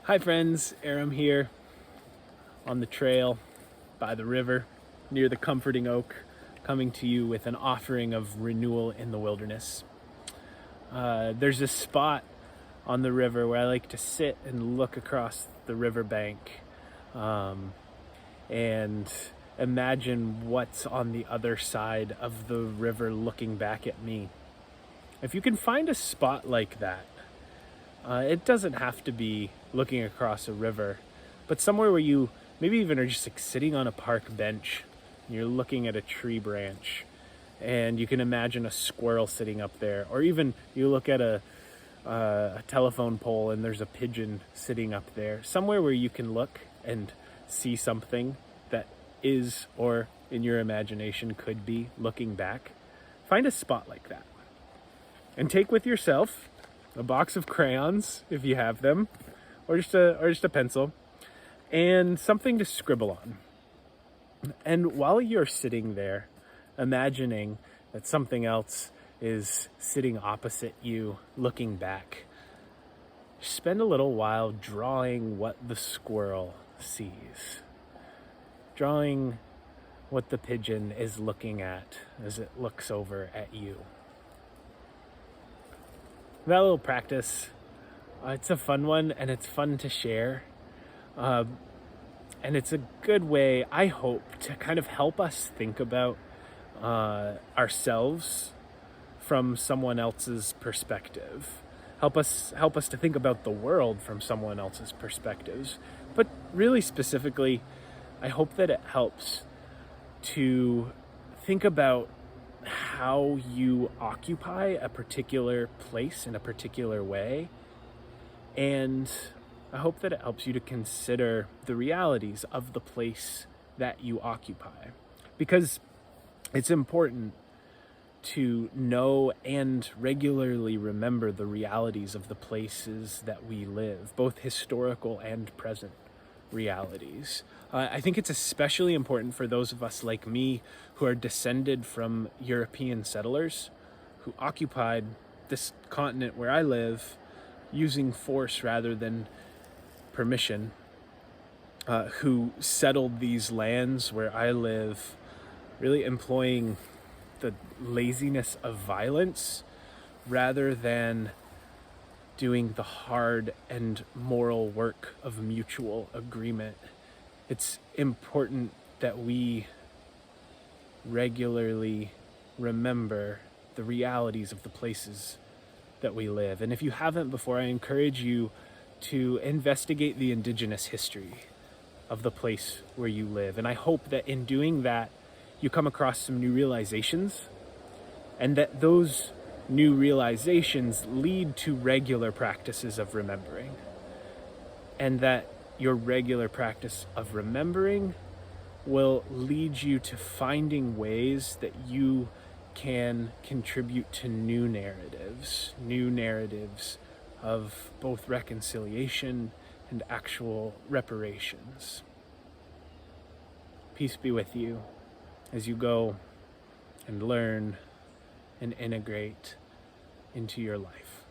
Hi friends, Aram here on the trail by the river near the comforting oak, coming to you with an offering of renewal in the wilderness. There's a spot on the river where I like to sit and look across the riverbank and imagine what's on the other side of the river looking back at me. If you can find a spot like that, it doesn't have to be looking across a river, but somewhere where you maybe even are just like sitting on a park bench and you're looking at a tree branch and you can imagine a squirrel sitting up there, or even you look at a telephone pole and there's a pigeon sitting up there. Somewhere where you can look and see something that is, or in your imagination could be, looking back. Find a spot like that and take with yourself a box of crayons if you have them, or just a pencil, and something to scribble on. And while you're sitting there, imagining that something else is sitting opposite you, looking back, spend a little while drawing what the squirrel sees, drawing what the pigeon is looking at as it looks over at you. That little practice, it's a fun one, and it's fun to share. And it's a good way, I hope, to kind of help us think about ourselves from someone else's perspective. Help us to think about the world from someone else's perspectives. But really specifically, I hope that it helps to think about how you occupy a particular place in a particular way. And I hope that it helps you to consider the realities of the place that you occupy. Because it's important to know and regularly remember the realities of the places that we live, both historical and present realities. I think it's especially important for those of us like me who are descended from European settlers who occupied this continent where I live using force rather than permission, who settled these lands where I live, really employing the laziness of violence rather than doing the hard and moral work of mutual agreement. It's important that we regularly remember the realities of the places that we live. And if you haven't before, I encourage you to investigate the indigenous history of the place where you live. And I hope that in doing that, you come across some new realizations, and that those new realizations lead to regular practices of remembering. And that your regular practice of remembering will lead you to finding ways that you can contribute to new narratives of both reconciliation and actual reparations. Peace be with you as you go and learn and integrate into your life.